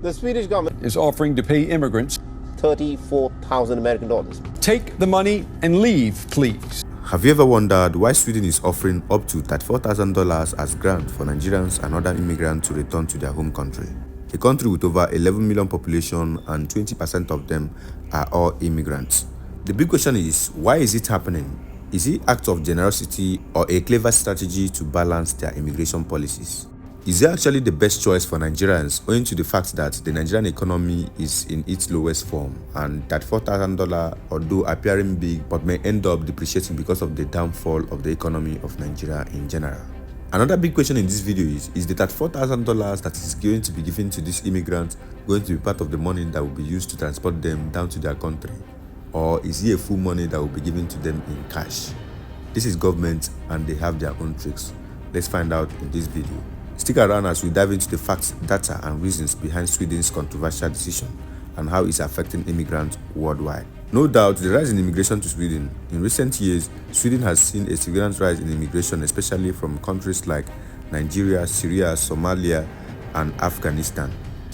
The Swedish government is offering to pay immigrants $34,000 American. Take the money and leave, please. Have you ever wondered why Sweden is offering up to $34,000 as grant for Nigerians and other immigrants to return to their home country? A country with over 11 million population and 20% of them are all immigrants. The big question is, why is it happening? Is it act of generosity or a clever strategy to balance their immigration policies? Is it actually the best choice for Nigerians, owing to the fact that the Nigerian economy is in its lowest form and that $4,000, although appearing big, but may end up depreciating because of the downfall of the economy of Nigeria in general? Another big question in this video is that $4,000 that is going to be given to these immigrants going to be part of the money that will be used to transport them down to their country? Or is it a full money that will be given to them in cash? This is government and they have their own tricks. Let's find out in this video. Stick around as we dive into the facts, data and reasons behind Sweden's controversial decision and how it's affecting immigrants worldwide. No doubt, the rise in immigration to Sweden. In recent years, Sweden has seen a significant rise in immigration, especially from countries like Nigeria, Syria, Somalia, and Afghanistan.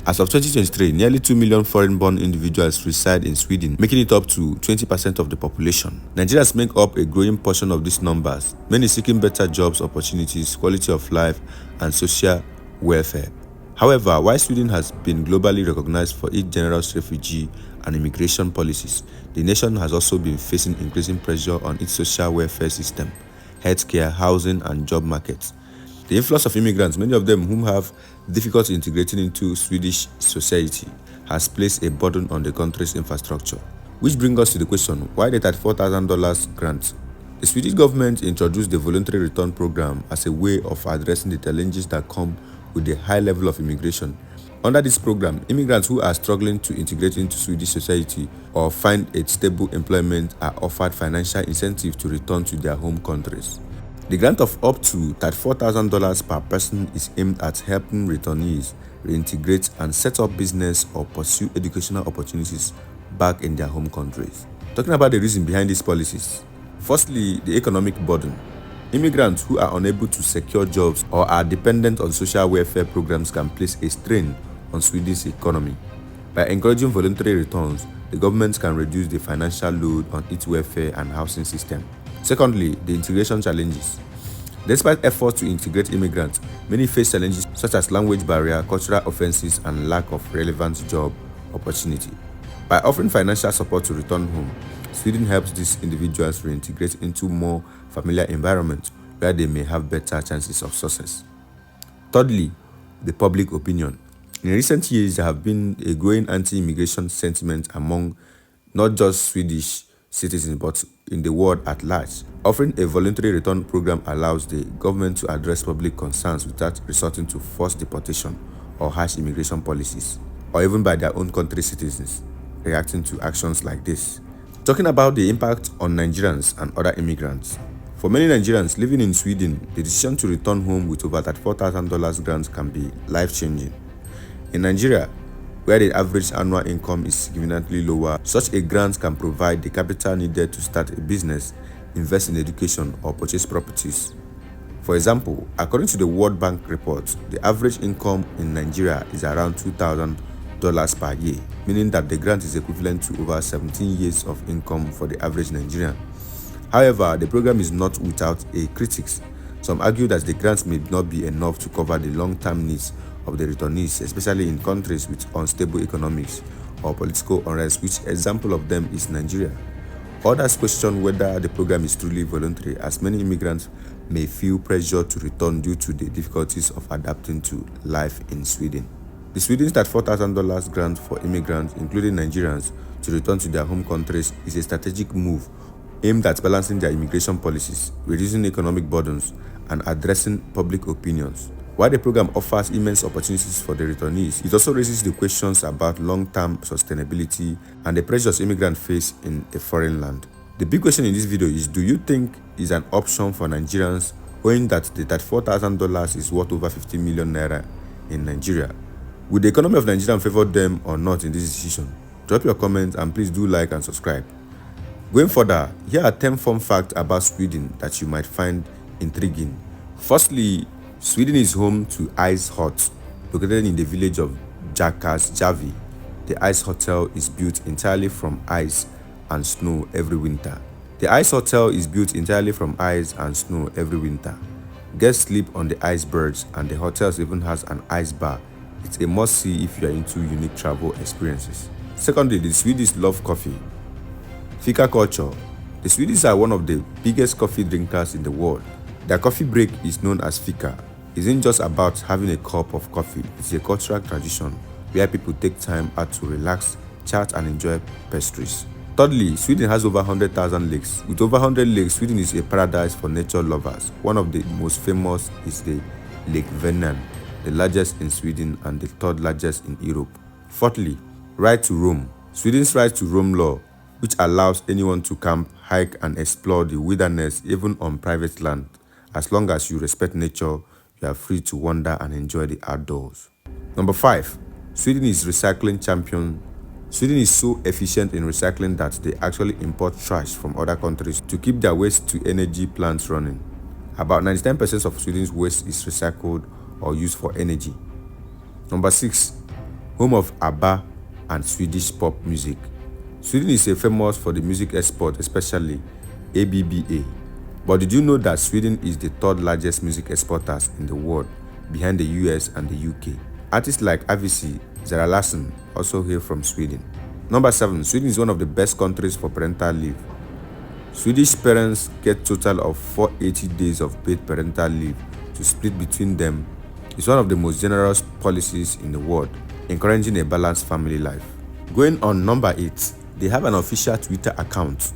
As of 2023, nearly 2 million foreign-born individuals reside in Sweden, making it up to 20% of the population. Nigerians make up a growing portion of these numbers, many seeking better jobs, opportunities, quality of life, and social welfare. However, while Sweden has been globally recognized for its generous refugee and immigration policies, the nation has also been facing increasing pressure on its social welfare system, healthcare, housing, and job markets. The influx of immigrants, many of them whom have difficulty integrating into Swedish society, has placed a burden on the country's infrastructure. Which brings us to the question, why the $34,000 grant? The Swedish government introduced the voluntary return program as a way of addressing the challenges that come with the high level of immigration. Under this program, immigrants who are struggling to integrate into Swedish society or find a stable employment are offered financial incentive to return to their home countries. The grant of up to $34,000 per person is aimed at helping returnees reintegrate and set up business or pursue educational opportunities back in their home countries. Talking about the reason behind these policies. Firstly, the economic burden. Immigrants who are unable to secure jobs or are dependent on social welfare programs can place a strain on Sweden's economy. By encouraging voluntary returns, the government can reduce the financial load on its welfare and housing system. Secondly, the integration challenges. Despite efforts to integrate immigrants, many face challenges such as language barrier, cultural offenses, and lack of relevant job opportunity. By offering financial support to return home, Sweden helps these individuals reintegrate into more familiar environments where they may have better chances of success. Thirdly, the public opinion. In recent years, there have been a growing anti-immigration sentiment among not just Swedish citizens but in the world at large. Offering a voluntary return program allows the government to address public concerns without resorting to forced deportation or harsh immigration policies, or even by their own country citizens reacting to actions like this. Talking about the impact on Nigerians and other immigrants. For many Nigerians living in Sweden, the decision to return home with over $34,000 grant can be life-changing. In Nigeria, where the average annual income is significantly lower, such a grant can provide the capital needed to start a business, invest in education, or purchase properties. For example, according to the World Bank report, the average income in Nigeria is around $2,000 per year, meaning that the grant is equivalent to over 17 years of income for the average Nigerian. However, the program is not without critics. Some argue that the grants may not be enough to cover the long-term needs of the returnees, especially in countries with unstable economics or political unrest, which example of them is Nigeria. Others question whether the program is truly voluntary, as many immigrants may feel pressure to return due to the difficulties of adapting to life in Sweden. The Sweden's $4,000 grant for immigrants, including Nigerians, to return to their home countries is a strategic move aimed at balancing their immigration policies, reducing economic burdens, and addressing public opinions. While the program offers immense opportunities for the returnees, it also raises the questions about long-term sustainability and the pressures immigrants face in a foreign land. The big question in this video is, do you think it's an option for Nigerians, owing that the $34,000 is worth over 50 million naira in Nigeria? Would the economy of Nigeria favor them or not in this decision? Drop your comments and please do like and subscribe. Going further, here are 10 fun facts about Sweden that you might find intriguing. Firstly, Sweden is home to Ice Hut, located in the village of Javi, the ice hotel is built entirely from ice and snow every winter. The ice hotel is built entirely from ice and snow every winter. Guests sleep on the icebergs, and the hotel even has an ice bar. It's a must-see if you are into unique travel experiences. Secondly, the Swedes love coffee. Fika culture. The Swedes are one of the biggest coffee drinkers in the world. Their coffee break is known as fika. It isn't just about having a cup of coffee, it's a cultural tradition where people take time out to relax, chat, and enjoy pastries. Thirdly, Sweden has over 100,000 lakes. With over 100 lakes, Sweden is a paradise for nature lovers. One of the most famous is the Lake Vänern, the largest in Sweden and the third largest in Europe. Fourthly, right to roam. Sweden's right to roam law, which allows anyone to camp, hike, and explore the wilderness even on private land. As long as you respect nature, you are free to wander and enjoy the outdoors. Number 5. Sweden is recycling champion. Sweden is so efficient in recycling that they actually import trash from other countries to keep their waste-to-energy plants running. About 99% of Sweden's waste is recycled or used for energy. Number 6. Home of ABBA and Swedish pop music. Sweden is famous for the music export, especially ABBA. But did you know that Sweden is the third largest music exporters in the world, behind the US and the UK? Artists like Avicii, Zara Larsson also hail from Sweden. Number 7. Sweden is one of the best countries for parental leave. Swedish parents get total of 480 days of paid parental leave to split between them. It's one of the most generous policies in the world, encouraging a balanced family life. Going on number 8, they have an official Twitter account.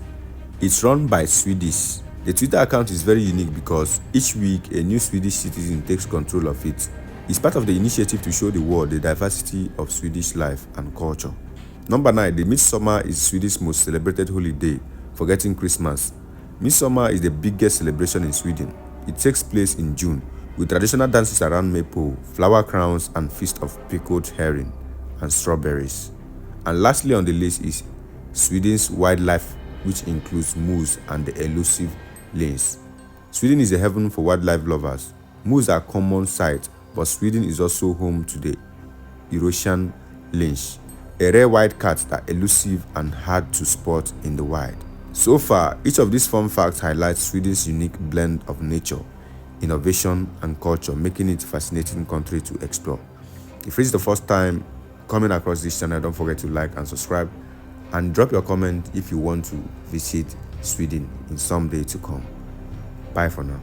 It's run by Swedish. The Twitter account is very unique because each week a new Swedish citizen takes control of it. It's part of the initiative to show the world the diversity of Swedish life and culture. Number 9, the Midsummer is Sweden's most celebrated holiday, forgetting Christmas. Midsummer is the biggest celebration in Sweden. It takes place in June, with traditional dances around maypole, flower crowns, and feast of pickled herring and strawberries. And lastly on the list is Sweden's wildlife, which includes moose and the elusive lynx. Sweden is a heaven for wildlife lovers. Moose are a common sight, but Sweden is also home to the Eurasian lynx, a rare wild cat that is elusive and hard to spot in the wild. So far, each of these fun facts highlights Sweden's unique blend of nature, innovation, and culture, making it a fascinating country to explore. If it's the first time coming across this channel, don't forget to like and subscribe, and drop your comment if you want to visit Sweden in some day to come. Bye for now.